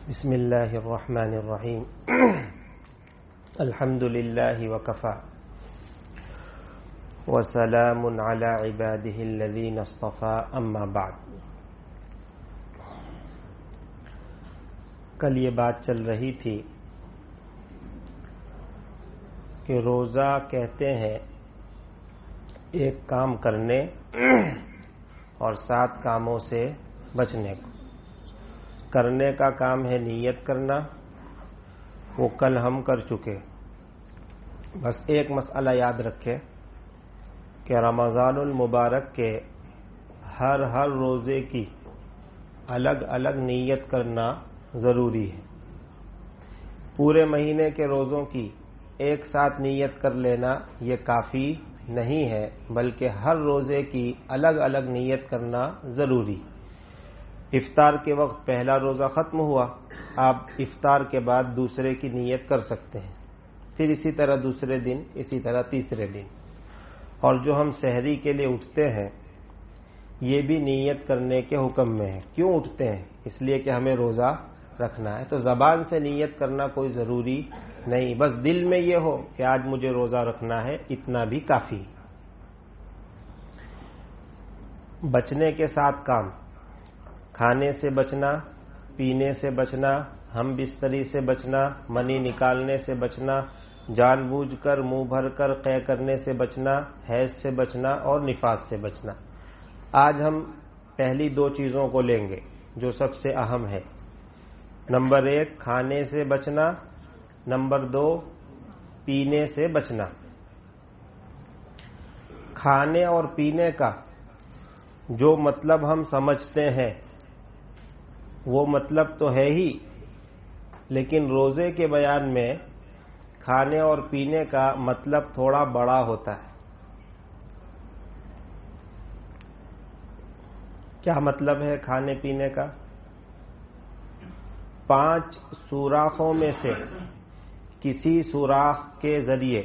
بسم اللہ الرحمن الرحیم الحمد للہ وکفی وسلام علی عبادہ الذین اصطفی اما بعد۔ کل یہ بات چل رہی تھی کہ روزہ کہتے ہیں ایک کام کرنے اور 7 کاموں سے بچنے کو۔ کرنے کا کام ہے نیت کرنا، وہ کل ہم کر چکے۔ بس ایک مسئلہ یاد رکھے کہ رمضان المبارک کے ہر روزے کی الگ الگ نیت کرنا ضروری ہے۔ پورے مہینے کے روزوں کی ایک ساتھ نیت کر لینا یہ کافی نہیں ہے، بلکہ ہر روزے کی الگ الگ نیت کرنا ضروری ہے۔ افطار کے وقت پہلا روزہ ختم ہوا، آپ افطار کے بعد دوسرے کی نیت کر سکتے ہیں، پھر اسی طرح دوسرے دن، اسی طرح تیسرے دن۔ اور جو ہم سحری کے لیے اٹھتے ہیں یہ بھی نیت کرنے کے حکم میں ہے۔ کیوں اٹھتے ہیں؟ اس لیے کہ ہمیں روزہ رکھنا ہے، تو زبان سے نیت کرنا کوئی ضروری نہیں، بس دل میں یہ ہو کہ آج مجھے روزہ رکھنا ہے، اتنا بھی کافی۔ بچنے کے 7 کام: کھانے سے بچنا، پینے سے بچنا، ہم بستری سے بچنا، منی نکالنے سے بچنا، جان بوجھ کر منہ بھر کر قے کرنے سے بچنا، حیض سے بچنا اور نفاس سے بچنا۔ آج ہم پہلی 2 چیزوں کو لیں گے جو سب سے اہم ہے۔ نمبر 1 کھانے سے بچنا، نمبر 2 پینے سے بچنا۔ کھانے اور پینے کا جو مطلب ہم سمجھتے ہیں وہ مطلب تو ہے ہی، لیکن روزے کے بیان میں کھانے اور پینے کا مطلب تھوڑا بڑا ہوتا ہے۔ کیا مطلب ہے کھانے پینے کا؟ 5 سوراخوں میں سے کسی سوراخ کے ذریعے،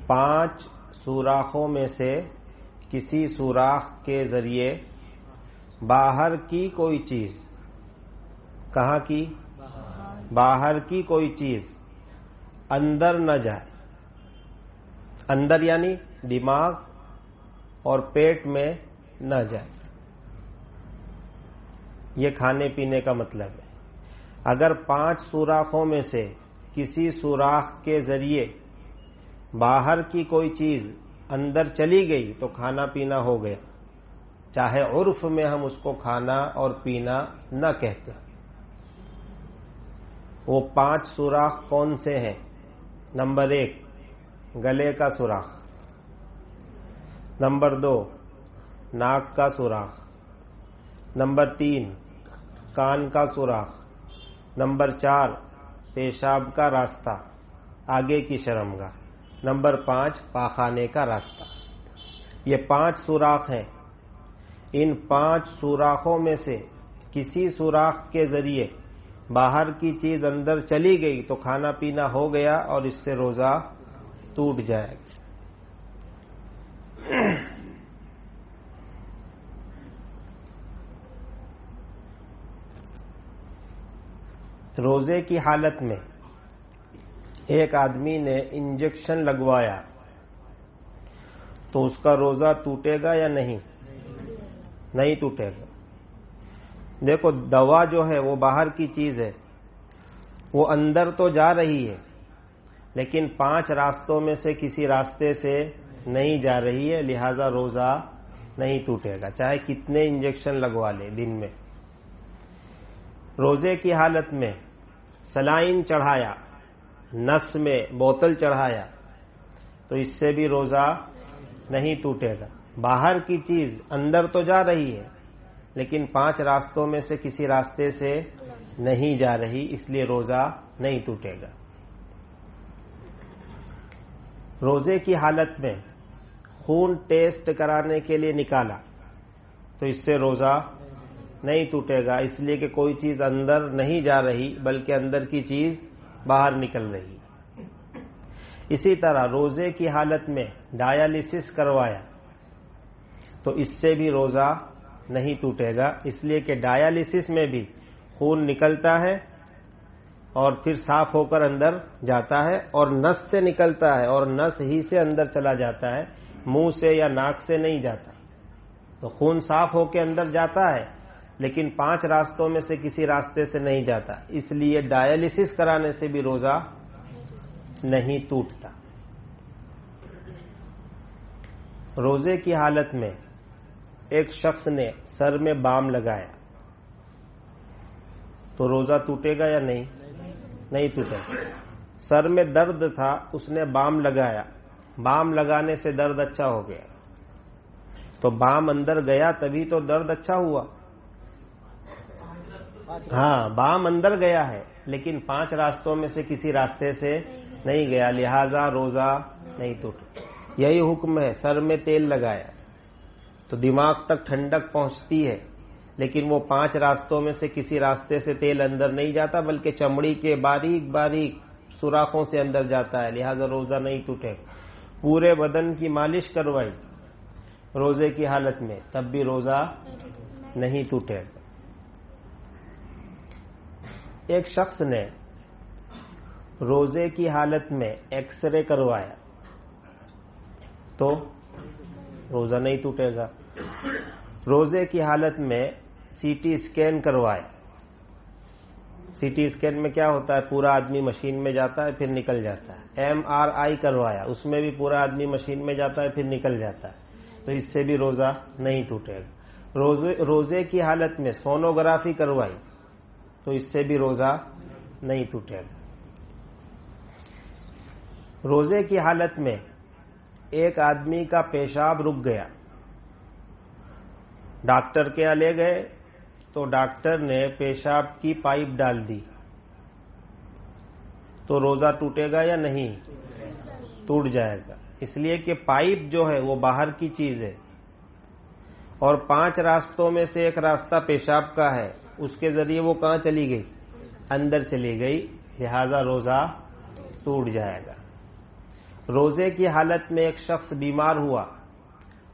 5 سوراخوں میں سے کسی سوراخ کے ذریعے باہر کی کوئی چیز، کہاں کی؟ باہر کی کوئی چیز اندر نہ جائے۔ اندر یعنی دماغ اور پیٹ میں نہ جائے، یہ کھانے پینے کا مطلب ہے۔ اگر 5 سوراخوں میں سے کسی سوراخ کے ذریعے باہر کی کوئی چیز اندر چلی گئی تو کھانا پینا ہو گیا، چاہے عرف میں ہم اس کو کھانا اور پینا نہ کہتے۔ وہ 5 سوراخ کون سے ہیں؟ نمبر 1 گلے کا سوراخ، نمبر 2 ناک کا سوراخ، نمبر 3 کان کا سوراخ، نمبر 4 پیشاب کا راستہ، آگے کی شرمگاہ، نمبر 5 پاخانے کا راستہ۔ یہ 5 سوراخ ہیں۔ ان 5 سوراخوں میں سے کسی سوراخ کے ذریعے باہر کی چیز اندر چلی گئی تو کھانا پینا ہو گیا اور اس سے روزہ ٹوٹ جائے گا۔ روزے کی حالت میں ایک آدمی نے انجیکشن لگوایا تو اس کا روزہ ٹوٹے گا یا نہیں؟ نہیں ٹوٹے گا۔ دیکھو دوا جو ہے وہ باہر کی چیز ہے، وہ اندر تو جا رہی ہے لیکن 5 راستوں میں سے کسی راستے سے نہیں جا رہی ہے، لہذا روزہ نہیں ٹوٹے گا، چاہے کتنے انجیکشن لگوا لے دن میں۔ روزے کی حالت میں سلائن چڑھایا، نس میں بوتل چڑھایا تو اس سے بھی روزہ نہیں ٹوٹے گا۔ باہر کی چیز اندر تو جا رہی ہے لیکن 5 راستوں میں سے کسی راستے سے نہیں جا رہی، اس لیے روزہ نہیں ٹوٹے گا۔ روزے کی حالت میں خون ٹیسٹ کرانے کے لیے نکالا تو اس سے روزہ نہیں ٹوٹے گا، اس لیے کہ کوئی چیز اندر نہیں جا رہی بلکہ اندر کی چیز باہر نکل رہی۔ اسی طرح روزے کی حالت میں ڈائیلسس کروایا تو اس سے بھی روزہ نہیں ٹوٹے گا، اس لیے کہ ڈائیلسس میں بھی خون نکلتا ہے اور پھر صاف ہو کر اندر جاتا ہے، اور نس سے نکلتا ہے اور نس ہی سے اندر چلا جاتا ہے، منہ سے یا ناک سے نہیں جاتا. تو خون صاف ہو کے اندر جاتا ہے لیکن 5 راستوں میں سے کسی راستے سے نہیں جاتا، اس لیے ڈائلیسس کرانے سے بھی روزہ نہیں ٹوٹتا. روزے کی حالت میں ایک شخص نے سر میں بام لگایا تو روزہ ٹوٹے گا یا نہیں؟ نہیں ٹوٹے گا. سر میں درد تھا، اس نے بام لگایا، بام لگانے سے درد اچھا ہو گیا، تو بام اندر گیا تبھی تو درد اچھا ہوا. ہاں، بام اندر گیا ہے لیکن 5 راستوں میں سے کسی راستے سے نہیں گیا، لہذا روزہ نہیں ٹوٹا. یہی حکم ہے. سر میں تیل لگایا تو دماغ تک ٹھنڈک پہنچتی ہے لیکن وہ 5 راستوں میں سے کسی راستے سے تیل اندر نہیں جاتا بلکہ چمڑی کے باریک باریک سوراخوں سے اندر جاتا ہے، لہذا روزہ نہیں ٹوٹے. پورے بدن کی مالش کروائی روزے کی حالت میں تب بھی روزہ نہیں ٹوٹے. ایک شخص نے روزے کی حالت میں ایکس رے کروایا تو روزہ نہیں ٹوٹے گا. روزے کی حالت میں سی ٹی اسکین کروایا. سی ٹی اسکین میں کیا ہوتا ہے؟ پورا آدمی مشین میں جاتا ہے پھر نکل جاتا ہے. ایم آر آئی کروایا، اس میں بھی پورا آدمی مشین میں جاتا ہے پھر نکل جاتا ہے، تو اس سے بھی روزہ نہیں ٹوٹے گا. روزے کی حالت میں سونوگرافی کروائی تو اس سے بھی روزہ نہیں ٹوٹے گا. روزے کی حالت میں ایک آدمی کا پیشاب رک گیا، ڈاکٹر کے یہاں لے گئے تو ڈاکٹر نے پیشاب کی پائپ ڈال دی تو روزہ ٹوٹے گا یا نہیں؟ ٹوٹ جائے گا، اس لیے کہ پائپ جو ہے وہ باہر کی چیز ہے اور 5 راستوں میں سے ایک راستہ پیشاب کا ہے، اس کے ذریعے وہ کہاں چلی گئی؟ اندر چلی گئی، لہذا روزہ ٹوٹ جائے گا. روزے کی حالت میں ایک شخص بیمار ہوا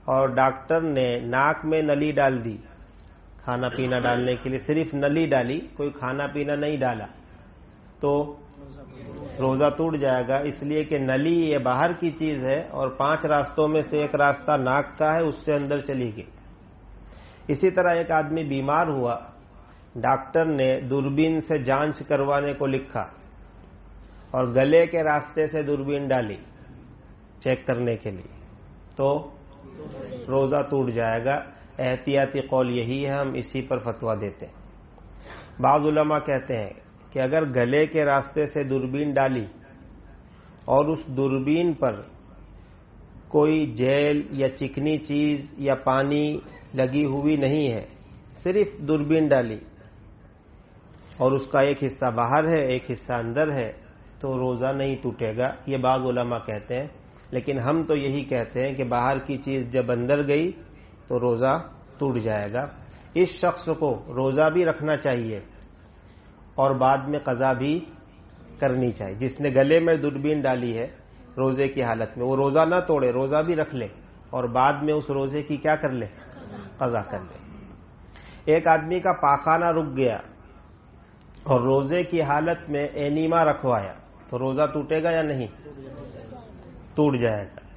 اور ڈاکٹر نے ناک میں نلی ڈال دی کھانا پینا ڈالنے کے لیے، صرف نلی ڈالی، کوئی کھانا پینا نہیں ڈالا، تو روزہ ٹوٹ جائے گا، اس لیے کہ نلی یہ باہر کی چیز ہے اور 5 راستوں میں سے ایک راستہ ناک کا ہے، اس سے اندر چلی گئی. اسی طرح ایک آدمی بیمار ہوا، ڈاکٹر نے دوربین سے جانچ کروانے کو لکھا اور گلے کے راستے سے دوربین ڈالی چیک کرنے کے لیے، تو روزہ ٹوٹ جائے گا. احتیاطی قول یہی ہے، ہم اسی پر فتویٰ دیتے ہیں. بعض علماء کہتے ہیں کہ اگر گلے کے راستے سے دوربین ڈالی اور اس دوربین پر کوئی جیل یا چکنی چیز یا پانی لگی ہوئی نہیں ہے، صرف دوربین ڈالی اور اس کا ایک حصہ باہر ہے ایک حصہ اندر ہے، تو روزہ نہیں ٹوٹے گا. یہ بعض علماء کہتے ہیں، لیکن ہم تو یہی کہتے ہیں کہ باہر کی چیز جب اندر گئی تو روزہ ٹوٹ جائے گا. اس شخص کو روزہ بھی رکھنا چاہیے اور بعد میں قضا بھی کرنی چاہیے. جس نے گلے میں دوربین ڈالی ہے روزے کی حالت میں، وہ روزہ نہ توڑے، روزہ بھی رکھ لے اور بعد میں اس روزے کی کیا کر لے؟ قضا کر لے. ایک آدمی کا پاخانہ رک گیا اور روزے کی حالت میں اینیما رکھوایا تو روزہ ٹوٹے گا یا نہیں؟ ٹوٹ جائے گا.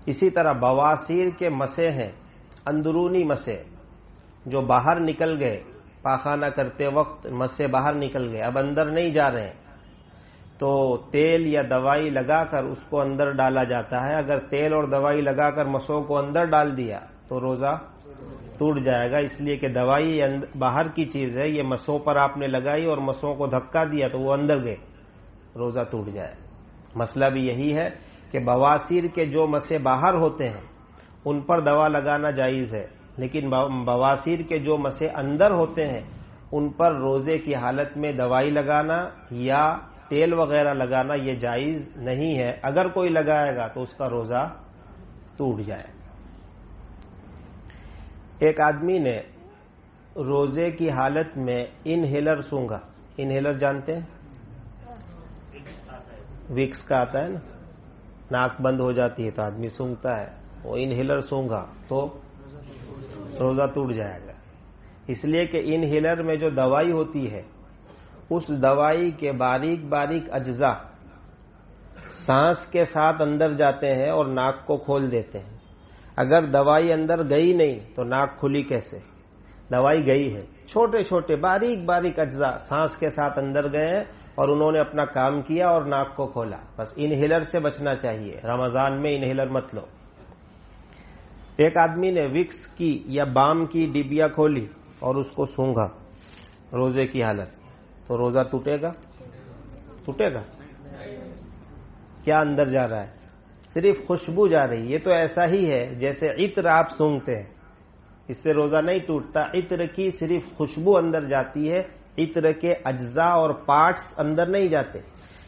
اسی طرح بواسیر کے مسے ہیں، اندرونی مسے جو باہر نکل گئے، پاخانہ کرتے وقت مسے باہر نکل گئے، اب اندر نہیں جا رہے ہیں، تو تیل یا دوائی لگا کر اس کو اندر ڈالا جاتا ہے. اگر تیل اور دوائی لگا کر مسوں کو اندر ڈال دیا تو روزہ ٹوٹ جائے گا، اس لیے کہ دوائی باہر کی چیز ہے، یہ مسوں پر آپ نے لگائی اور مسوں کو دھکا دیا تو وہ اندر گئے، روزہ ٹوٹ جائے. مسئلہ بھی یہی ہے کہ بواسیر کے جو مسے باہر ہوتے ہیں ان پر دوا لگانا جائز ہے، لیکن بواسیر کے جو مسے اندر ہوتے ہیں ان پر روزے کی حالت میں دوائی لگانا یا تیل وغیرہ لگانا یہ جائز نہیں ہے. اگر کوئی لگائے گا تو اس کا روزہ ٹوٹ جائے گا. ایک آدمی نے روزے کی حالت میں انہیلر سونگھا. انہیلر جانتے ہیں؟ وکس کا آتا ہے نا، ناک بند ہو جاتی ہے تو آدمی سونگھتا ہے، وہ انہیلر سونگھا تو روزہ ٹوٹ جائے گا. اس لیے کہ انہیلر میں جو دوائی ہوتی ہے اس دوائی کے باریک باریک اجزاء سانس کے ساتھ اندر جاتے ہیں اور ناک کو کھول دیتے ہیں. اگر دوائی اندر گئی نہیں تو ناک کھلی کیسے؟ دوائی گئی ہے، چھوٹے چھوٹے باریک باریک اجزاء سانس کے ساتھ اندر گئے ہیں اور انہوں نے اپنا کام کیا اور ناک کو کھولا. بس انہیلر سے بچنا چاہیے، رمضان میں انہیلر مت لو. ایک آدمی نے وکس کی یا بام کی ڈبیا کھولی اور اس کو سونگھا روزے کی حالت، تو روزہ ٹوٹے گا؟ ٹوٹے گا؟ کیا اندر جا رہا ہے؟ صرف خوشبو جا رہی. یہ تو ایسا ہی ہے جیسے عطر آپ سونگھتے ہیں، اس سے روزہ نہیں ٹوٹتا. عطر کی صرف خوشبو اندر جاتی ہے، عطر کے اجزاء اور پارٹس اندر نہیں جاتے.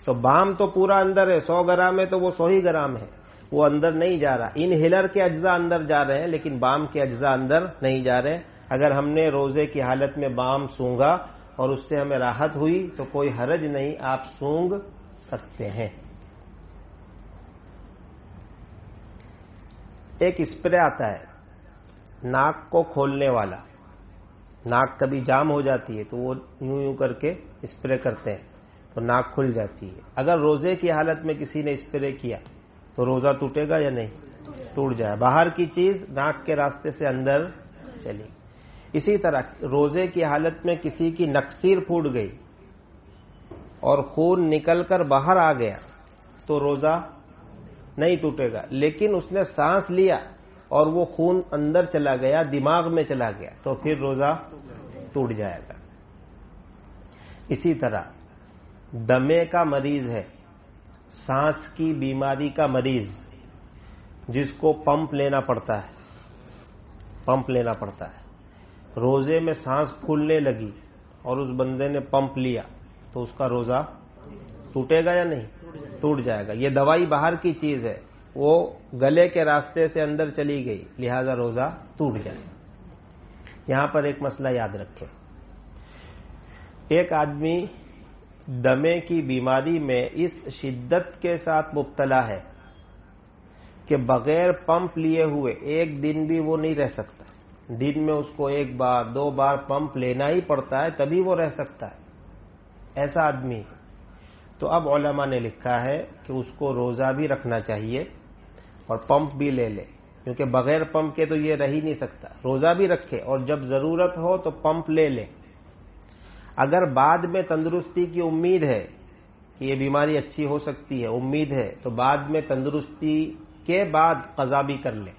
تو بام تو پورا اندر ہے، 100 گرام ہے تو وہ 100 ہی گرام ہے، وہ اندر نہیں جا رہا. انہیلر کے اجزاء اندر جا رہے ہیں لیکن بام کے اجزاء اندر نہیں جا رہے. اگر ہم نے روزے کی حالت میں بام سونگا اور اس سے ہمیں راحت ہوئی تو کوئی حرج نہیں، آپ سونگ سکتے ہیں. ایک اسپرے آتا ہے ناک کو کھولنے والا. ناک کبھی جام ہو جاتی ہے تو وہ یوں کر کے اسپرے کرتے ہیں تو ناک کھل جاتی ہے. اگر روزے کی حالت میں کسی نے اسپرے کیا تو روزہ ٹوٹے گا یا نہیں؟ ٹوٹ جائے. باہر کی چیز ناک کے راستے سے اندر چلی. اسی طرح روزے کی حالت میں کسی کی نکسیر پھوٹ گئی اور خون نکل کر باہر آ گیا تو روزہ نہیں ٹوٹے گا. لیکن اس نے سانس لیا اور وہ خون اندر چلا گیا، دماغ میں چلا گیا، تو پھر روزہ ٹوٹ جائے گا. اسی طرح دمے کا مریض ہے، سانس کی بیماری کا مریض جس کو پمپ لینا پڑتا ہے، روزے میں سانس پھولنے لگی اور اس بندے نے پمپ لیا تو اس کا روزہ ٹوٹے گا یا نہیں؟ ٹوٹ جائے گا. یہ دوائی باہر کی چیز ہے، وہ گلے کے راستے سے اندر چلی گئی، لہذا روزہ ٹوٹ جائے. یہاں پر ایک مسئلہ یاد رکھیں. ایک آدمی دمے کی بیماری میں اس شدت کے ساتھ مبتلا ہے کہ بغیر پمپ لیے ہوئے ایک دن بھی وہ نہیں رہ سکتا. دن میں اس کو 1 بار 2 بار پمپ لینا ہی پڑتا ہے تبھی وہ رہ سکتا ہے. ایسا آدمی تو اب علماء نے لکھا ہے کہ اس کو روزہ بھی رکھنا چاہیے اور پمپ بھی لے لے، کیونکہ بغیر پمپ کے تو یہ رہ ہی نہیں سکتا. روزہ بھی رکھے اور جب ضرورت ہو تو پمپ لے لے. اگر بعد میں تندرستی کی امید ہے کہ یہ بیماری اچھی ہو سکتی ہے، امید ہے، تو بعد میں تندرستی کے بعد قضا بھی کر لے.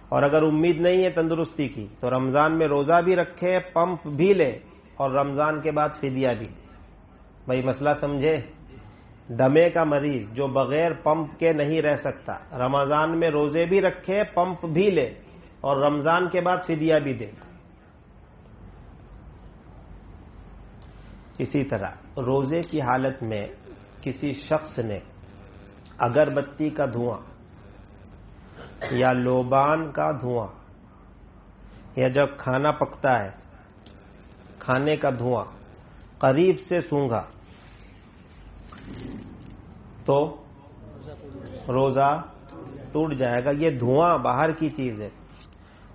اور اگر امید نہیں ہے تندرستی کی تو رمضان میں روزہ بھی رکھے، پمپ بھی لے اور رمضان کے بعد فدیہ بھی. بھائی مسئلہ سمجھے؟ دمے کا مریض جو بغیر پمپ کے نہیں رہ سکتا، رمضان میں روزے بھی رکھے، پمپ بھی لے اور رمضان کے بعد فدیہ بھی دے. اسی طرح روزے کی حالت میں کسی شخص نے اگربتی کا دھواں یا لوبان کا دھواں یا جب کھانا پکتا ہے کھانے کا دھواں قریب سے سونگھا تو روزہ ٹوٹ جائے گا. یہ دھواں باہر کی چیز ہے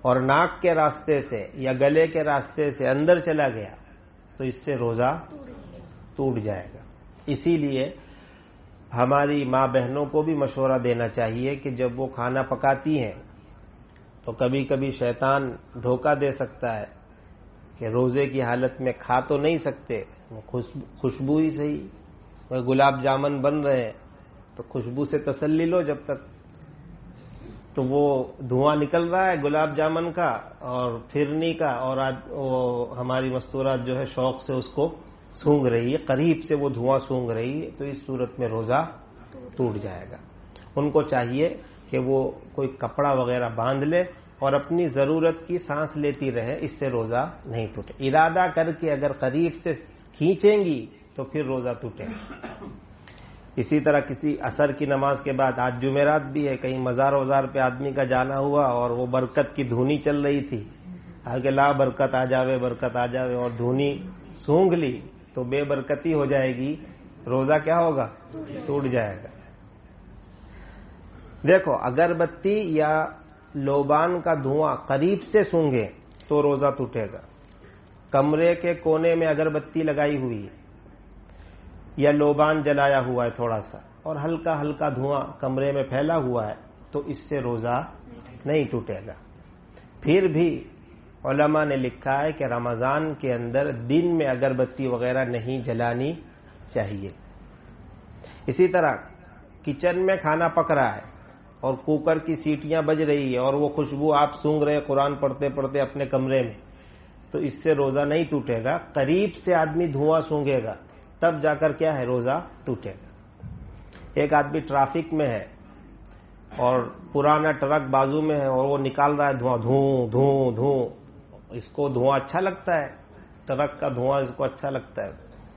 اور ناک کے راستے سے یا گلے کے راستے سے اندر چلا گیا تو اس سے روزہ ٹوٹ جائے گا. اسی لیے ہماری ماں بہنوں کو بھی مشورہ دینا چاہیے کہ جب وہ کھانا پکاتی ہیں تو کبھی کبھی شیطان دھوکہ دے سکتا ہے کہ روزے کی حالت میں کھا تو نہیں سکتے، خوشبو ہی صحیح، گلاب جامن بن رہے ہیں تو خوشبو سے تسلی لو جب تک. تو وہ دھواں نکل رہا ہے گلاب جامن کا اور پھرنی کا، اور ہماری مستورات جو ہے شوق سے اس کو سونگھ رہی ہے، قریب سے وہ دھواں سونگھ رہی ہے، تو اس صورت میں روزہ ٹوٹ جائے گا. ان کو چاہیے کہ وہ کوئی کپڑا وغیرہ باندھ لے اور اپنی ضرورت کی سانس لیتی رہے، اس سے روزہ نہیں ٹوٹے. ارادہ کر کے اگر قریب سے کھینچیں گی تو پھر روزہ ٹوٹے. اسی طرح کسی عصر کی نماز کے بعد، آج جمعرات بھی ہے، کہیں مزار وزار پہ آدمی کا جانا ہوا اور وہ برکت کی دھونی چل رہی تھی، آگے لا برکت آ جاوے برکت آ جاوے، اور دھونی سونگھ لی تو بے برکتی ہو جائے گی، روزہ کیا ہوگا؟ ٹوٹ جائے گا. دیکھو اگربتی یا لوبان کا دھواں قریب سے سونگھے تو روزہ ٹوٹے گا، کمرے کے کونے میں اگربتی لگائی ہوئی ہے یا لوبان جلایا ہوا ہے تھوڑا سا اور ہلکا ہلکا دھواں کمرے میں پھیلا ہوا ہے تو اس سے روزہ نہیں ٹوٹے گا. پھر بھی علماء نے لکھا ہے کہ رمضان کے اندر دن میں اگربتی وغیرہ نہیں جلانی چاہیے. اسی طرح کچن میں کھانا پک رہا ہے اور کوکر کی سیٹیاں بج رہی ہے اور وہ خوشبو آپ سونگھ رہے قرآن پڑھتے پڑھتے اپنے کمرے میں، تو اس سے روزہ نہیں ٹوٹے گا. قریب سے آدمی دھواں سونگے گا تب جا کر کیا ہے روزہ ٹوٹے گا. ایک آدمی ٹریفک میں ہے اور پرانا ٹرک بازو میں ہے اور وہ نکال رہا ہے دھواں، دھوں دھوں دھوں. اس کو دھواں اچھا لگتا ہے، ٹرک کا دھواں اس کو اچھا لگتا ہے.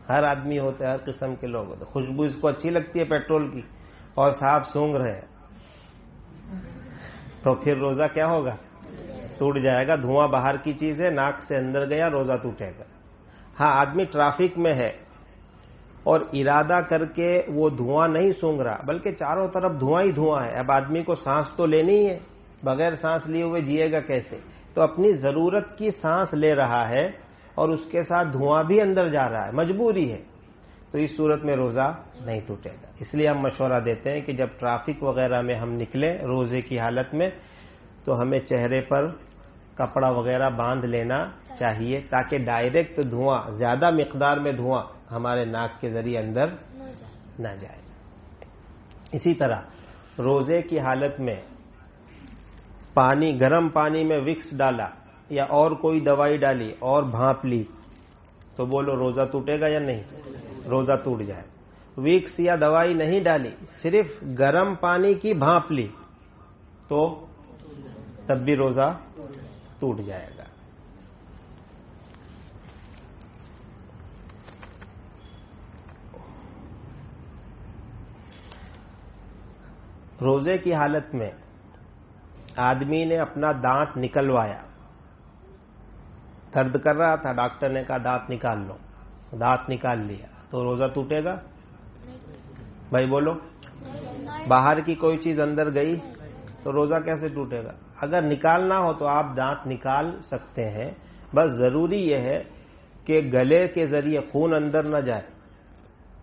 ہر آدمی ہوتے ہیں، ہر قسم کے لوگ ہوتے ہیں. خوشبو اس کو اچھی لگتی ہے پیٹرول کی اور صاحب سونگ رہے ہیں، تو پھر روزہ کیا ہوگا؟ ٹوٹ جائے گا. دھواں باہر کی چیز ہے، ناک سے اندر گیا، روزہ ٹوٹے گا. ہاں آدمی ٹریفک میں ہے اور ارادہ کر کے وہ دھواں نہیں سونگ رہا بلکہ چاروں طرف دھواں ہی دھواں ہے. اب آدمی کو سانس تو لینی ہے، بغیر سانس لیے ہوئے جیے گا کیسے؟ تو اپنی ضرورت کی سانس لے رہا ہے اور اس کے ساتھ دھواں بھی اندر جا رہا ہے، مجبوری ہے، تو اس صورت میں روزہ نہیں ٹوٹے گا. اس لیے ہم مشورہ دیتے ہیں کہ جب ٹریفک وغیرہ میں ہم نکلیں روزے کی حالت میں تو ہمیں چہرے پر کپڑا وغیرہ باندھ لینا چاہیے تاکہ ڈائریکٹ دھواں، زیادہ مقدار میں دھواں ہمارے ناک کے ذریعے اندر نہ جائے. اسی طرح روزے کی حالت میں گرم پانی میں وکس ڈالا یا اور کوئی دوائی ڈالی اور بھانپ لی تو بولو روزہ ٹوٹے گا یا نہیں؟ روزہ ٹوٹ جائے. وکس یا دوائی نہیں ڈالی، صرف گرم پانی کی بھانپ لی تو تب بھی روزہ ٹوٹ جائے گا. روزے کی حالت میں آدمی نے اپنا دانت نکلوایا، درد کر رہا تھا، ڈاکٹر نے کہا دانت نکال لو، دانت نکال لیا تو روزہ ٹوٹے گا؟ بھائی بولو. باہر کی کوئی چیز اندر گئی تو روزہ کیسے ٹوٹے گا؟ اگر نکالنا ہو تو آپ دانت نکال سکتے ہیں، بس ضروری یہ ہے کہ گلے کے ذریعے خون اندر نہ جائے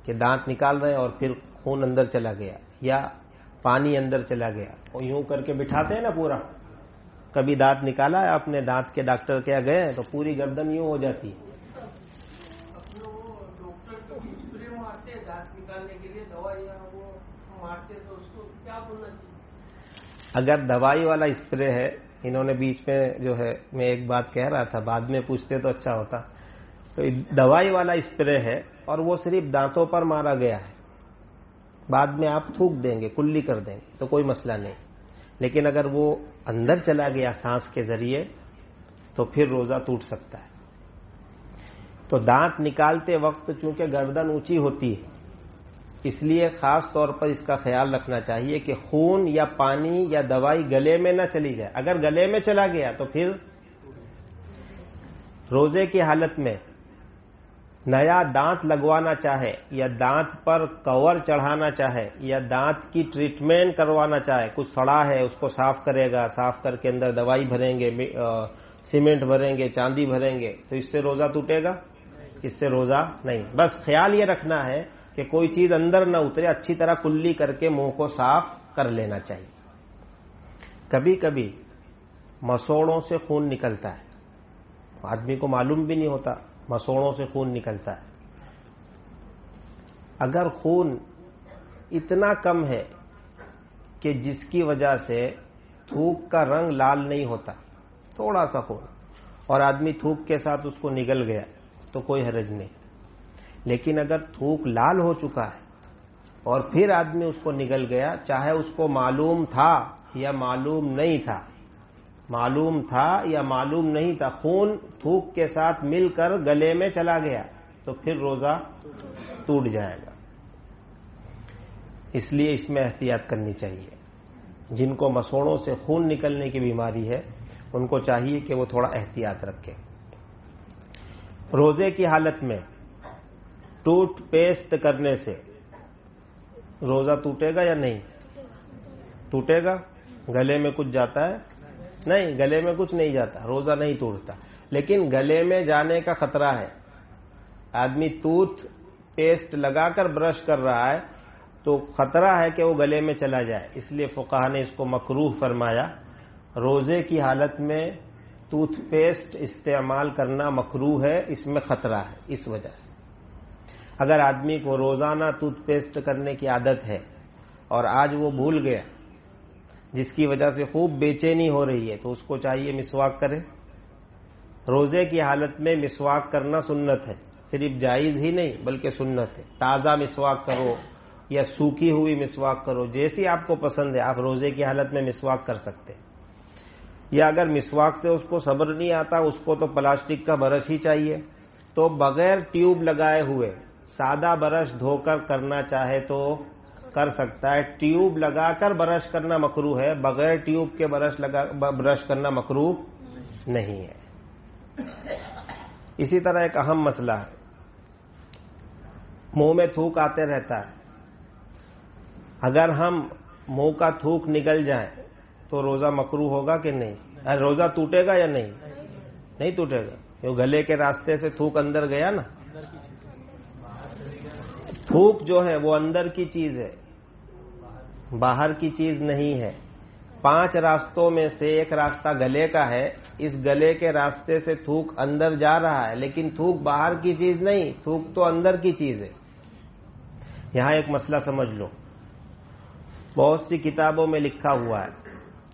کہ دانت نکال رہے ہیں اور پھر خون اندر چلا گیا یا پانی اندر چلا گیا. اور یوں کر کے بٹھاتے ہیں نا پورا. کبھی دانت نکالا ہے آپ نے؟ دانت کے ڈاکٹر کیا گئے تو پوری گردن یوں ہو جاتی ہے. اگر دوائی والا اسپرے ہے، انہوں نے بیچ میں جو ہے میں ایک بات کہہ رہا تھا، بعد میں پوچھتے تو اچھا ہوتا. تو دوائی والا اسپرے ہے اور وہ صرف دانتوں پر مارا گیا ہے، بعد میں آپ تھوک دیں گے، کلی کر دیں گے تو کوئی مسئلہ نہیں. لیکن اگر وہ اندر چلا گیا سانس کے ذریعے تو پھر روزہ ٹوٹ سکتا ہے. تو دانت نکالتے وقت چونکہ گردن اونچی ہوتی ہے اس لیے خاص طور پر اس کا خیال رکھنا چاہیے کہ خون یا پانی یا دوائی گلے میں نہ چلی جائے. اگر گلے میں چلا گیا تو پھر روزے کی حالت میں نیا دانت لگوانا چاہے یا دانت پر کور چڑھانا چاہے یا دانت کی ٹریٹمنٹ کروانا چاہے، کچھ سڑا ہے اس کو صاف کرے گا، صاف کر کے اندر دوائی بھریں گے، سیمنٹ بھریں گے، چاندی بھریں گے، تو اس سے روزہ ٹوٹے گا؟ اس سے روزہ نہیں. بس خیال یہ رکھنا ہے کہ کوئی چیز اندر نہ اترے، اچھی طرح کلی کر کے منہ کو صاف کر لینا چاہیے. کبھی کبھی مسوڑوں سے خون نکلتا ہے، آدمی کو معلوم بھی نہیں ہوتا مسوڑوں سے خون نکلتا ہے. اگر خون اتنا کم ہے کہ جس کی وجہ سے تھوک کا رنگ لال نہیں ہوتا، تھوڑا سا خون، اور آدمی تھوک کے ساتھ اس کو نگل گیا تو کوئی حرج نہیں. لیکن اگر تھوک لال ہو چکا ہے اور پھر آدمی اس کو نگل گیا، چاہے اس کو معلوم تھا یا معلوم نہیں تھا، معلوم تھا یا معلوم نہیں تھا، خون تھوک کے ساتھ مل کر گلے میں چلا گیا تو پھر روزہ ٹوٹ جائے گا. اس لیے اس میں احتیاط کرنی چاہیے. جن کو مسوڑوں سے خون نکلنے کی بیماری ہے ان کو چاہیے کہ وہ تھوڑا احتیاط رکھیں. روزے کی حالت میں ٹوتھ پیسٹ کرنے سے روزہ ٹوٹے گا یا نہیں؟ ٹوٹے گا. گلے میں کچھ جاتا ہے؟ نہیں، گلے میں کچھ نہیں جاتا، روزہ نہیں ٹوٹتا. لیکن گلے میں جانے کا خطرہ ہے. آدمی ٹوتھ پیسٹ لگا کر برش کر رہا ہے تو خطرہ ہے کہ وہ گلے میں چلا جائے، اس لیے فقہا نے اس کو مکروہ فرمایا. روزے کی حالت میں ٹوتھ پیسٹ استعمال کرنا مکروہ ہے، اس میں خطرہ ہے. اس وجہ سے اگر آدمی کو روزانہ ٹوتھ پیسٹ کرنے کی عادت ہے اور آج وہ بھول گیا، جس کی وجہ سے خوب بے چینی ہو رہی ہے، تو اس کو چاہیے مسواک کرے. روزے کی حالت میں مسواک کرنا سنت ہے، صرف جائز ہی نہیں بلکہ سنت ہے. تازہ مسواک کرو یا سوکھی ہوئی مسواک کرو، جیسی آپ کو پسند ہے آپ روزے کی حالت میں مسواک کر سکتے ہیں. یا اگر مسواک سے اس کو صبر نہیں آتا، اس کو تو پلاسٹک کا برش ہی چاہیے، تو بغیر ٹیوب لگائے ہوئے سادہ برش دھو کر کرنا چاہے تو کر سکتا ہے. ٹیوب لگا کر برش کرنا مکروہ ہے، بغیر ٹیوب کے برش کرنا مکروہ نہیں ہے. اسی طرح ایک اہم مسئلہ ہے، منہ میں تھوک آتے رہتا ہے. اگر ہم منہ کا تھوک نکل جائے تو روزہ مکروہ ہوگا کہ نہیں؟ روزہ ٹوٹے گا یا نہیں؟ نہیں ٹوٹے گا، کیوں؟ گلے کے راستے سے تھوک اندر گیا نا. تھوک جو ہے وہ اندر کی چیز ہے، باہر کی چیز نہیں ہے. 5 راستوں میں سے ایک راستہ گلے کا ہے، اس گلے کے راستے سے تھوک اندر جا رہا ہے، لیکن تھوک باہر کی چیز نہیں، تھوک تو اندر کی چیز ہے. یہاں ایک مسئلہ سمجھ لو، بہت سی کتابوں میں لکھا ہوا ہے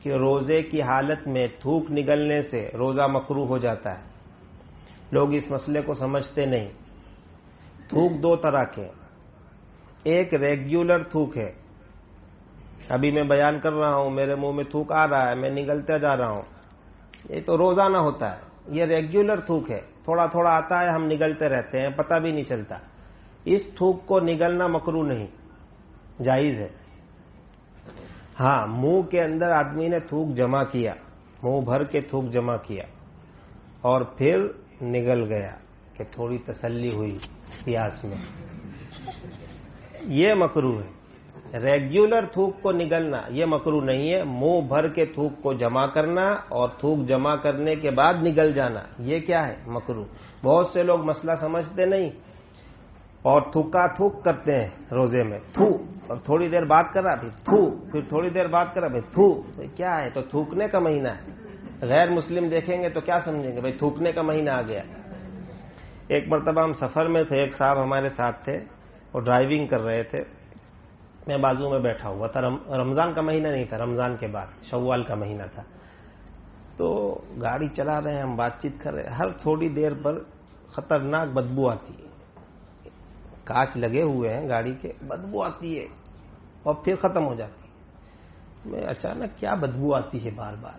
کہ روزے کی حالت میں تھوک نگلنے سے روزہ مکروہ ہو جاتا ہے. لوگ اس مسئلے کو سمجھتے نہیں. تھوک 2 طرح کے، ایک ریگولر تھوک ہے، ابھی میں بیان کر رہا ہوں، میرے منہ میں تھوک آ رہا ہے، میں نگلتا جا رہا ہوں، یہ تو روزانہ ہوتا ہے. یہ ریگولر تھوک ہے، تھوڑا تھوڑا آتا ہے، ہم نگلتے رہتے ہیں، پتہ بھی نہیں چلتا. اس تھوک کو نگلنا مکروہ نہیں، جائز ہے. ہاں، منہ کے اندر آدمی نے تھوک جمع کیا، منہ بھر کے تھوک جمع کیا اور پھر نگل گیا کہ تھوڑی تسلی ہوئی پیاس میں، یہ مکروہ ہے. ریگولر تھوک کو نگلنا یہ مکروہ نہیں ہے. منہ بھر کے تھوک کو جمع کرنا اور تھوک جمع کرنے کے بعد نگل جانا، یہ کیا ہے؟ مکروہ. بہت سے لوگ مسئلہ سمجھتے نہیں اور تھوکا تھوک کرتے ہیں روزے میں، تھو، اور تھوڑی دیر بات کرا پھر تھو، پھر تھوڑی دیر بات کرا پھر تھو. کیا ہے؟ تو تھوکنے کا مہینہ ہے. غیر مسلم دیکھیں گے تو کیا سمجھیں گے؟ بھائی تھوکنے کا مہینہ آ گیا. ایک مرتبہ ہم سفر میں تھے، ایک صاحب ہمارے ساتھ تھے، وہ ڈرائیونگ کر رہے تھے، میں بازو میں بیٹھا ہوا تھا. رمضان کا مہینہ نہیں تھا، رمضان کے بعد شوال کا مہینہ تھا. تو گاڑی چلا رہے ہیں، ہم بات چیت کر رہے ہیں، ہر تھوڑی دیر پر خطرناک بدبو آتی ہے. کانچ لگے ہوئے ہیں گاڑی کے، بدبو آتی ہے اور پھر ختم ہو جاتی ہے. میں اچانک کیا بدبو آتی ہے بار بار،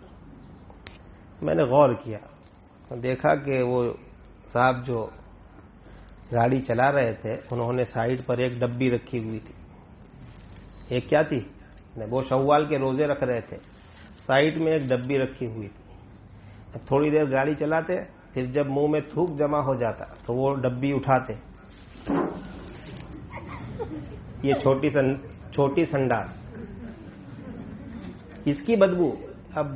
میں نے غور کیا، دیکھا کہ وہ صاحب جو گاڑی چلا رہے تھے انہوں نے سائیڈ پر ایک ڈبی رکھی ہوئی تھی. ایک کیا تھی؟ وہ شوال کے روزے رکھ رہے تھے، سائیڈ میں ایک ڈبی رکھی ہوئی تھی. تھوڑی دیر گاڑی چلاتے، پھر جب منہ میں تھوک جمع ہو جاتا تو وہ ڈبی اٹھاتے. یہ چھوٹی سنڈاس، اس کی بدبو. اب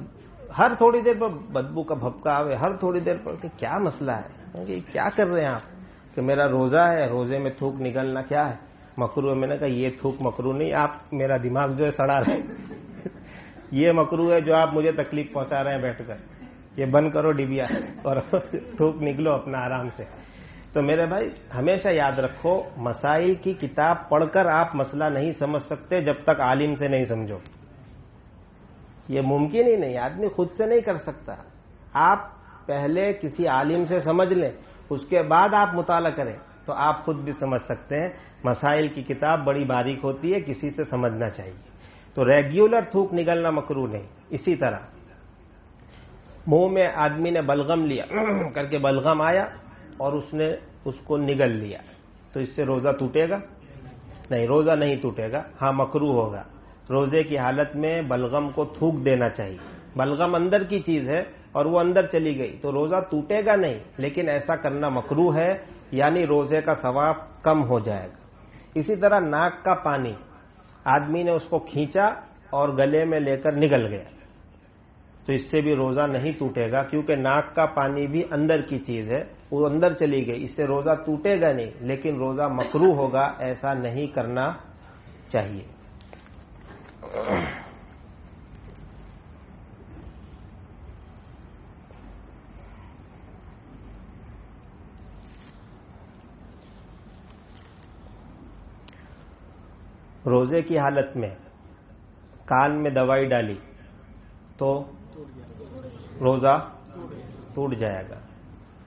ہر تھوڑی دیر پر بدبو کا بھپکا آوے، ہر تھوڑی دیر پر کہ کیا مسئلہ ہے، کہ کیا کر رہے ہیں آپ؟ کہ میرا روزہ ہے، روزے میں تھوک نکلنا کیا ہے؟ مکروہ ہے. میں نے کہا یہ تھوک مکروہ نہیں، آپ میرا دماغ جو ہے سڑا رہے ہیں. یہ مکروہ ہے جو آپ مجھے تکلیف پہنچا رہے ہیں بیٹھ کر. یہ بند کرو ڈبیا اور تھوک نکلو اپنا آرام سے. تو میرے بھائی ہمیشہ یاد رکھو، مسائل کی کتاب پڑھ کر آپ مسئلہ نہیں سمجھ سکتے جب تک عالم سے نہیں سمجھو. یہ ممکن ہی نہیں، آدمی خود سے نہیں کر سکتا. آپ پہلے کسی عالم سے سمجھ لیں، اس کے بعد آپ مطالعہ کریں تو آپ خود بھی سمجھ سکتے ہیں. مسائل کی کتاب بڑی باریک ہوتی ہے، کسی سے سمجھنا چاہیے. تو ریگولر تھوک نگلنا مکروہ نہیں. اسی طرح منہ میں آدمی نے بلغم لیا کر کے بلغم آیا اور اس نے اس کو نگل لیا، تو اس سے روزہ ٹوٹے گا؟ نہیں، روزہ نہیں ٹوٹے گا. ہاں مکروہ ہوگا. روزے کی حالت میں بلغم کو تھوک دینا چاہیے. بلغم اندر کی چیز ہے اور وہ اندر چلی گئی تو روزہ ٹوٹے گا نہیں، لیکن ایسا کرنا مکروہ ہے، یعنی روزے کا ثواب کم ہو جائے گا. اسی طرح ناک کا پانی، آدمی نے اس کو کھینچا اور گلے میں لے کر نگل گیا، تو اس سے بھی روزہ نہیں ٹوٹے گا، کیونکہ ناک کا پانی بھی اندر کی چیز ہے، وہ اندر چلی گئی، اس سے روزہ ٹوٹے گا نہیں، لیکن روزہ مکروہ ہوگا، ایسا نہیں کرنا چاہیے۔ روزے کی حالت میں کان میں دوائی ڈالی تو روزہ ٹوٹ جائے گا،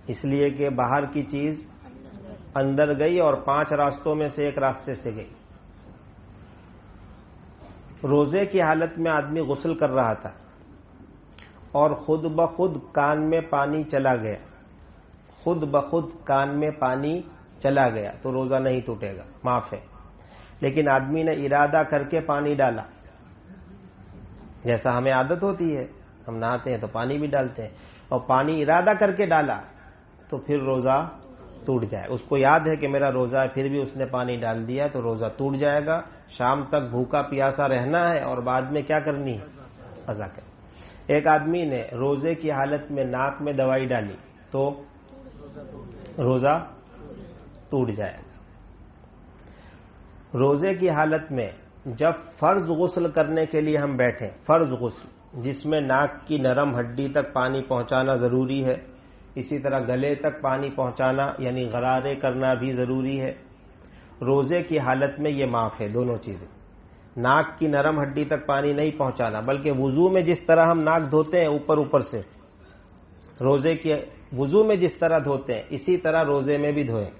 اس لیے کہ باہر کی چیز اندر گئی اور 5 راستوں میں سے ایک راستے سے گئی۔ روزے کی حالت میں آدمی غسل کر رہا تھا اور خود بخود کان میں پانی چلا گیا، خود بخود کان میں پانی چلا گیا تو روزہ نہیں ٹوٹے گا، معاف ہے۔ لیکن آدمی نے ارادہ کر کے پانی ڈالا، جیسا ہمیں عادت ہوتی ہے، ہم نہاتے ہیں تو پانی بھی ڈالتے ہیں، اور پانی ارادہ کر کے ڈالا تو پھر روزہ ٹوٹ جائے۔ اس کو یاد ہے کہ میرا روزہ ہے، پھر بھی اس نے پانی ڈال دیا تو روزہ ٹوٹ جائے گا۔ شام تک بھوکا پیاسا رہنا ہے اور بعد میں کیا کرنی ہے؟ قضا کرنی۔ ایک آدمی نے روزے کی حالت میں ناک میں دوائی ڈالی تو روزہ ٹوٹ جائے گا۔ روزے کی حالت میں جب فرض غسل کرنے کے لیے ہم بیٹھیں، فرض غسل جس میں ناک کی نرم ہڈی تک پانی پہنچانا ضروری ہے، اسی طرح گلے تک پانی پہنچانا یعنی غرارے کرنا بھی ضروری ہے، روزے کی حالت میں یہ معاف ہے دونوں چیزیں۔ ناک کی نرم ہڈی تک پانی نہیں پہنچانا، بلکہ وضو میں جس طرح ہم ناک دھوتے ہیں اوپر سے، روزے کے وضو میں جس طرح دھوتے ہیں اسی طرح روزے میں بھی دھوئیں۔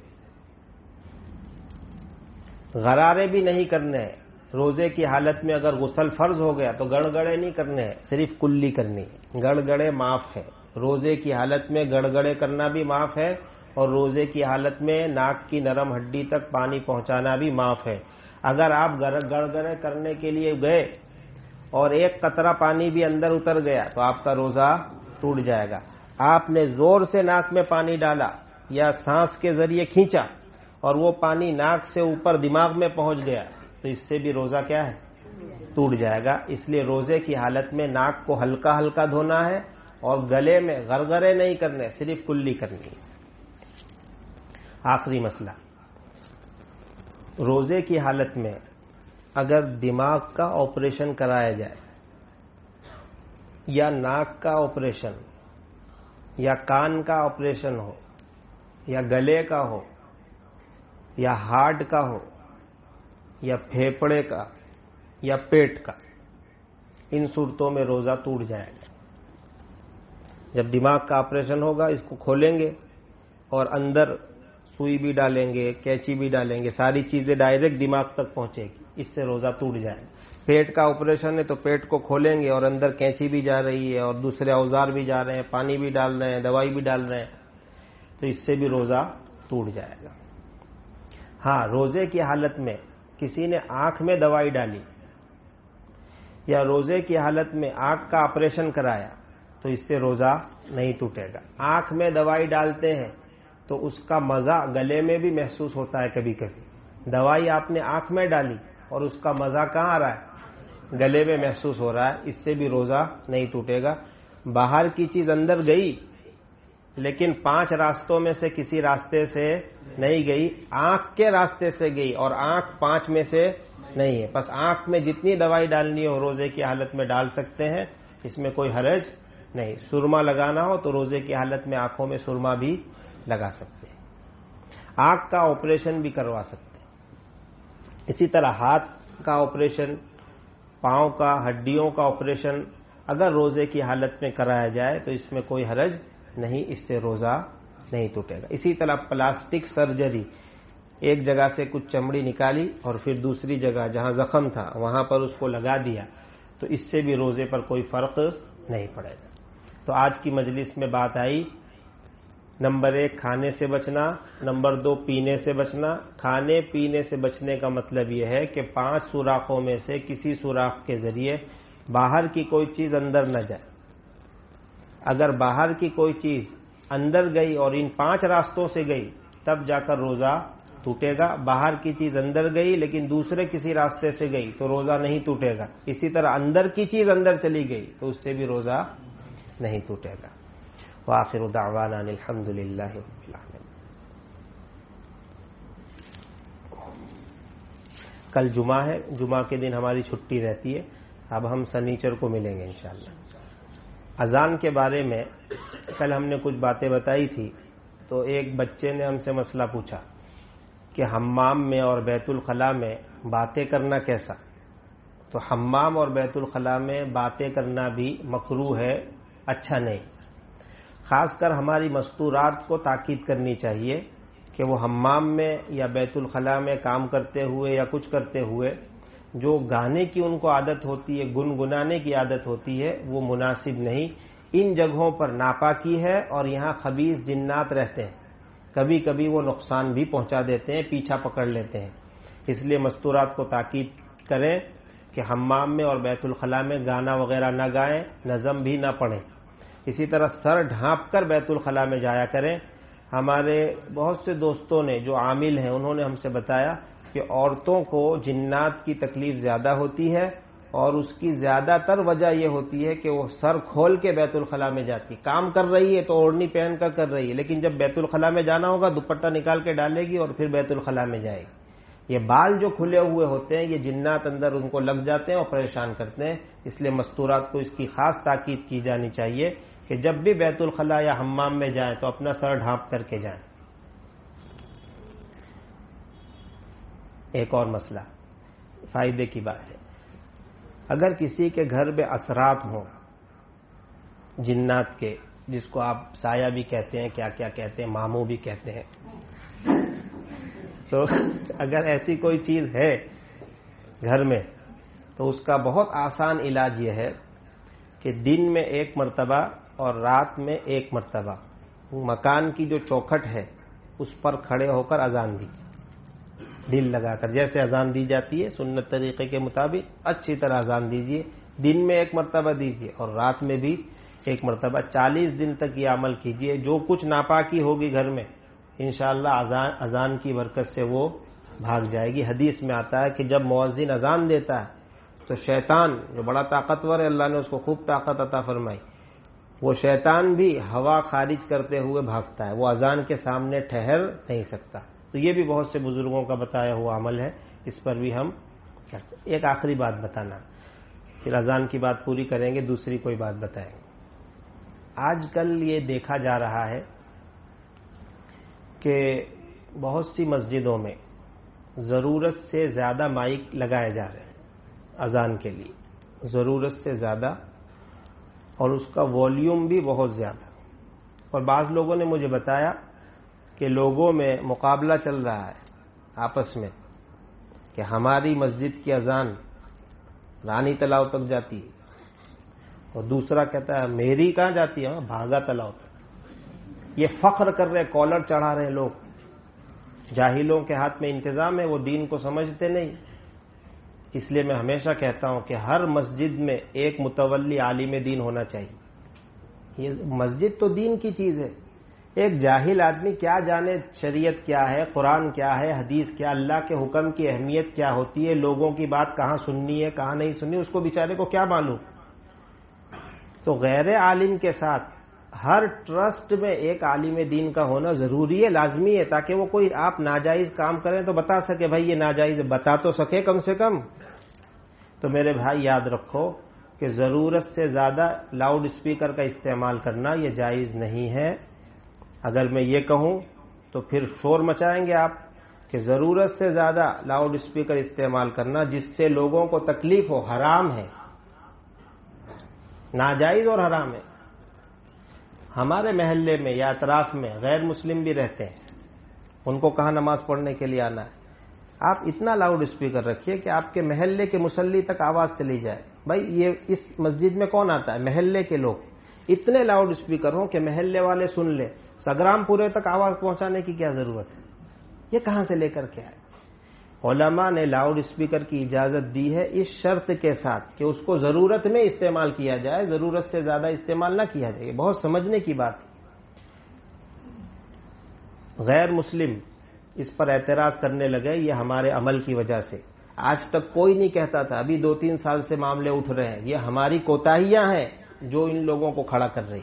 غرارے بھی نہیں کرنے ہیں، روزے کی حالت میں اگر غسل فرض ہو گیا تو گڑگڑے نہیں کرنے ہیں، صرف کلی کرنی ہے، گڑگڑے معاف ہے۔ روزے کی حالت میں گڑگڑے کرنا بھی معاف ہے، اور روزے کی حالت میں ناک کی نرم ہڈی تک پانی پہنچانا بھی معاف ہے۔ اگر آپ گڑگڑے کرنے کے لیے گئے اور ایک قطرہ پانی بھی اندر اتر گیا تو آپ کا روزہ ٹوٹ جائے گا۔ آپ نے زور سے ناک میں پانی ڈالا یا سانس کے ذریعے کھینچا اور وہ پانی ناک سے اوپر دماغ میں پہنچ گیا تو اس سے بھی روزہ کیا ہے؟ ٹوٹ جائے گا۔ اس لیے روزے کی حالت میں ناک کو ہلکا ہلکا دھونا ہے اور گلے میں غرغرے نہیں کرنے، صرف کلی کرنی ہے۔ آخری مسئلہ، روزے کی حالت میں اگر دماغ کا آپریشن کرایا جائے یا ناک کا آپریشن یا کان کا آپریشن ہو یا گلے کا ہو یا ہارٹ کا ہو یا پھیپڑے کا یا پیٹ کا، ان صورتوں میں روزہ ٹوٹ جائے گا۔ جب دماغ کا آپریشن ہوگا اس کو کھولیں گے اور اندر سوئی بھی ڈالیں گے، کینچی بھی ڈالیں گے، ساری چیزیں ڈائریکٹ دماغ تک پہنچے گی، اس سے روزہ ٹوٹ جائے گا۔ پیٹ کا آپریشن ہے تو پیٹ کو کھولیں گے اور اندر کینچی بھی جا رہی ہے اور دوسرے اوزار بھی جا رہے ہیں، پانی بھی ڈال رہے ہیں، دوائی بھی ڈال رہے ہیں، تو اس سے بھی روزہ ٹوٹ جائے گا۔ ہاں، روزے کی حالت میں کسی نے آنکھ میں دوائی ڈالی یا روزے کی حالت میں آنکھ کا آپریشن کرایا تو اس سے روزہ نہیں ٹوٹے گا۔ آنکھ میں دوائی ڈالتے ہیں تو اس کا مزہ گلے میں بھی محسوس ہوتا ہے، کبھی کبھی دوائی آپ نے آنکھ میں ڈالی اور اس کا مزہ کہاں آ رہا ہے؟ گلے میں محسوس ہو رہا ہے، اس سے بھی روزہ نہیں ٹوٹے گا۔ باہر کی چیز اندر گئی لیکن 5 راستوں میں سے کسی راستے سے نہیں گئی، آنکھ کے راستے سے گئی اور آنکھ 5 میں سے نہیں ہے، بس آنکھ میں جتنی دوائی ڈالنی ہو روزے کی حالت میں ڈال سکتے ہیں، اس میں کوئی حرج نہیں۔ سرما لگانا ہو تو روزے کی حالت میں آنکھوں میں سرما بھی لگا سکتے ہیں، آنکھ کا آپریشن بھی کروا سکتے ہیں۔ اسی طرح ہاتھ کا آپریشن، پاؤں کا، ہڈیوں کا آپریشن اگر روزے کی حالت میں کرایا جائے تو اس میں کوئی حرج نہیں، اس سے روزہ نہیں ٹوٹے گا۔ اسی طرح پلاسٹک سرجری، ایک جگہ سے کچھ چمڑی نکالی اور پھر دوسری جگہ جہاں زخم تھا وہاں پر اس کو لگا دیا تو اس سے بھی روزے پر کوئی فرق نہیں پڑے گا۔ تو آج کی مجلس میں بات آئی، نمبر 1 کھانے سے بچنا، نمبر 2 پینے سے بچنا۔ کھانے پینے سے بچنے کا مطلب یہ ہے کہ 5 سوراخوں میں سے کسی سوراخ کے ذریعے باہر کی کوئی چیز اندر نہ جائے۔ اگر باہر کی کوئی چیز اندر گئی اور ان 5 راستوں سے گئی تب جا کر روزہ ٹوٹے گا۔ باہر کی چیز اندر گئی لیکن دوسرے کسی راستے سے گئی تو روزہ نہیں ٹوٹے گا۔ اسی طرح اندر کی چیز اندر چلی گئی تو اس سے بھی روزہ نہیں ٹوٹے گا۔ وآخر دعوانا الحمد للہ رب العالمین۔ کل جمعہ ہے، جمعہ کے دن ہماری چھٹی رہتی ہے، اب ہم سنیچر کو ملیں گے انشاءاللہ۔ اذان کے بارے میں کل ہم نے کچھ باتیں بتائی تھی، تو ایک بچے نے ہم سے مسئلہ پوچھا کہ حمام میں اور بیت الخلاء میں باتیں کرنا کیسا؟ تو حمام اور بیت الخلاء میں باتیں کرنا بھی مکروہ ہے، اچھا نہیں۔ خاص کر ہماری مستورات کو تاکید کرنی چاہیے کہ وہ حمام میں یا بیت الخلاء میں کام کرتے ہوئے یا کچھ کرتے ہوئے جو گانے کی ان کو عادت ہوتی ہے، گنگنانے کی عادت ہوتی ہے، وہ مناسب نہیں۔ ان جگہوں پر ناپاکی ہے اور یہاں خبیث جنات رہتے ہیں، کبھی کبھی وہ نقصان بھی پہنچا دیتے ہیں، پیچھا پکڑ لیتے ہیں۔ اس لیے مستورات کو تاکید کریں کہ حمام میں اور بیت الخلاء میں گانا وغیرہ نہ گائیں، نظم بھی نہ پڑھیں۔ اسی طرح سر ڈھانپ کر بیت الخلاء میں جایا کریں۔ ہمارے بہت سے دوستوں نے جو عامل ہیں انہوں نے ہم سے بتایا کہ عورتوں کو جنات کی تکلیف زیادہ ہوتی ہے، اور اس کی زیادہ تر وجہ یہ ہوتی ہے کہ وہ سر کھول کے بیت الخلاء میں جاتی، کام کر رہی ہے تو اوڑھنی پہن کر رہی ہے، لیکن جب بیت الخلاء میں جانا ہوگا دوپٹہ نکال کے ڈالے گی اور پھر بیت الخلاء میں جائے گی۔ یہ بال جو کھلے ہوئے ہوتے ہیں یہ جنات اندر ان کو لگ جاتے ہیں اور پریشان کرتے ہیں، اس لیے مستورات کو اس کی خاص تاکید کی جانی چاہیے کہ جب بھی بیت الخلاء یا حمام میں جائیں تو اپنا سر ڈھانپ کر کے جائیں۔ ایک اور مسئلہ فائدے کی بات ہے، اگر کسی کے گھر میں اثرات ہوں جنات کے، جس کو آپ سایہ بھی کہتے ہیں، کیا کیا کہتے ہیں، ماموں بھی کہتے ہیں، تو اگر ایسی کوئی چیز ہے گھر میں تو اس کا بہت آسان علاج یہ ہے کہ دن میں 1 مرتبہ اور رات میں 1 مرتبہ مکان کی جو چوکھٹ ہے اس پر کھڑے ہو کر اذان دی، دل لگا کر، جیسے اذان دی جاتی ہے سنت طریقے کے مطابق اچھی طرح اذان دیجیے۔ دن میں 1 مرتبہ دیجیے اور رات میں بھی 1 مرتبہ، 40 دن تک یہ عمل کیجیے۔ جو کچھ ناپاکی ہوگی گھر میں انشاءاللہ اذان کی برکت سے وہ بھاگ جائے گی۔ حدیث میں آتا ہے کہ جب مؤذن اذان دیتا ہے تو شیطان جو بڑا طاقتور ہے، اللہ نے اس کو خوب طاقت عطا فرمائی، وہ شیطان بھی ہوا خارج کرتے ہوئے بھاگتا ہے، وہ اذان کے سامنے ٹھہر نہیں سکتا۔ تو یہ بھی بہت سے بزرگوں کا بتایا ہوا عمل ہے، اس پر بھی ہم کرتے ہیں۔ ایک آخری بات بتانا، پھر اذان کی بات پوری کریں گے، دوسری کوئی بات بتائیں گے۔ آج کل یہ دیکھا جا رہا ہے کہ بہت سی مسجدوں میں ضرورت سے زیادہ مائک لگائے جا رہے ہیں اذان کے لیے، ضرورت سے زیادہ، اور اس کا والیوم بھی بہت زیادہ۔ اور بعض لوگوں نے مجھے بتایا کہ لوگوں میں مقابلہ چل رہا ہے آپس میں کہ ہماری مسجد کی اذان رانی تلاؤ تک جاتی ہے اور دوسرا کہتا ہے میری کہاں جاتی ہے، بھاگا تلاؤ تک۔ یہ فخر کر رہے، کالر چڑھا رہے لوگ۔ جاہلوں کے ہاتھ میں انتظام ہے، وہ دین کو سمجھتے نہیں۔ اس لیے میں ہمیشہ کہتا ہوں کہ ہر مسجد میں ایک متولی عالم دین ہونا چاہیے۔ یہ مسجد تو دین کی چیز ہے۔ ایک جاہل آدمی کیا جانے شریعت کیا ہے، قرآن کیا ہے، حدیث کیا، اللہ کے حکم کی اہمیت کیا ہوتی ہے، لوگوں کی بات کہاں سننی ہے کہاں نہیں سننی، اس کو بیچارے کو کیا معلوم۔ تو غیر عالم کے ساتھ ہر ٹرسٹ میں ایک عالم دین کا ہونا ضروری ہے، لازمی ہے، تاکہ وہ کوئی آپ ناجائز کام کریں تو بتا سکے بھائی یہ ناجائز، بتا تو سکے کم سے کم۔ تو میرے بھائی یاد رکھو کہ ضرورت سے زیادہ لاؤڈ اسپیکر کا استعمال کرنا یہ جائز نہیں ہے۔ اگر میں یہ کہوں تو پھر شور مچائیں گے آپ کہ ضرورت سے زیادہ لاؤڈ اسپیکر استعمال کرنا جس سے لوگوں کو تکلیف ہو، حرام ہے، ناجائز اور حرام ہے۔ ہمارے محلے میں یا اطراف میں غیر مسلم بھی رہتے ہیں، ان کو کہاں نماز پڑھنے کے لیے آنا ہے، آپ اتنا لاؤڈ اسپیکر رکھیے کہ آپ کے محلے کے مصلی تک آواز چلی جائے۔ بھائی یہ اس مسجد میں کون آتا ہے؟ محلے کے لوگ۔ اتنے لاؤڈ اسپیکر ہوں کہ محلے والے سن لیں، سگرام پورے تک آواز پہنچانے کی کیا ضرورت ہے؟ یہ کہاں سے لے کر کے آئے؟ علماء نے لاؤڈ اسپیکر کی اجازت دی ہے اس شرط کے ساتھ کہ اس کو ضرورت میں استعمال کیا جائے، ضرورت سے زیادہ استعمال نہ کیا جائے۔ بہت سمجھنے کی بات ہے۔ غیر مسلم اس پر اعتراض کرنے لگے، یہ ہمارے عمل کی وجہ سے۔ آج تک کوئی نہیں کہتا تھا، ابھی 2-3 سال سے معاملے اٹھ رہے ہیں، یہ ہماری کوتاہیاں ہیں، جو ان لوگوں کو کھڑا کر رہی.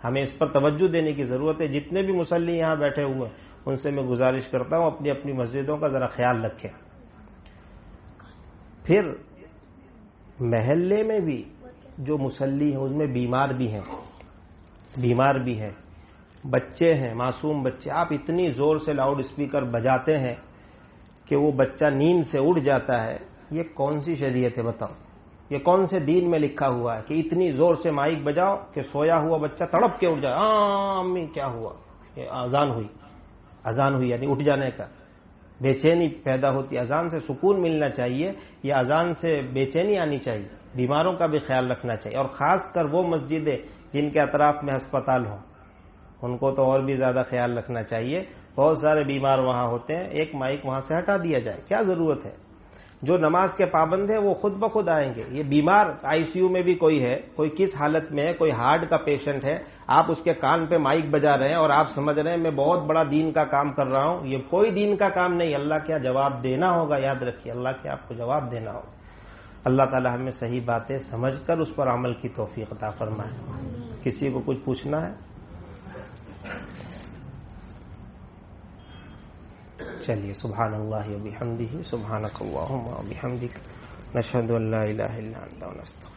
ہمیں اس پر توجہ دینے کی ضرورت ہے. جتنے بھی مصلی یہاں بیٹھے ہوئے ہیں ان سے میں گزارش کرتا ہوں اپنی اپنی مسجدوں کا ذرا خیال رکھیں. پھر محلے میں بھی جو مصلی ہیں اس میں بیمار بھی ہیں, بچے ہیں, معصوم بچے. آپ اتنی زور سے لاؤڈ اسپیکر بجاتے ہیں کہ وہ بچہ نیند سے اٹھ جاتا ہے. یہ کون سی شریعت ہے بتاؤ؟ یہ کون سے دین میں لکھا ہوا ہے کہ اتنی زور سے مائک بجاؤ کہ سویا ہوا بچہ تڑپ کے اٹھ جائے؟ امی کیا ہوا؟ یہ اذان ہوئی یعنی اٹھ جانے کا. بے چینی پیدا ہوتی. اذان سے سکون ملنا چاہیے, یہ اذان سے بے چینی آنی چاہیے. بیماروں کا بھی خیال رکھنا چاہیے, اور خاص کر وہ مسجدیں جن کے اطراف میں ہسپتال ہوں ان کو تو اور بھی زیادہ خیال رکھنا چاہیے. بہت سارے بیمار وہاں ہوتے ہیں, ایک مائک وہاں سے ہٹا دیا جائے, کیا ضرورت ہے؟ جو نماز کے پابند ہیں وہ خود بخود آئیں گے. یہ بیمار آئی سی یو میں بھی کوئی ہے, کوئی کس حالت میں ہے, کوئی ہارٹ کا پیشنٹ ہے, آپ اس کے کان پہ مائک بجا رہے ہیں اور آپ سمجھ رہے ہیں میں بہت بڑا دین کا کام کر رہا ہوں. یہ کوئی دین کا کام نہیں. اللہ کیا جواب دینا ہوگا, یاد رکھیے, اللہ کیا آپ کو جواب دینا ہوگا. اللہ تعالی ہمیں صحیح باتیں سمجھ کر اس پر عمل کی توفیق عطا فرمائے. کسی کو کچھ پوچھنا ہے؟ چلیے, سبحان اللہ و بحمدہ, سبحانک اللہم و بحمدک, نشہد ان لا الہ الا انت ونستغفرک.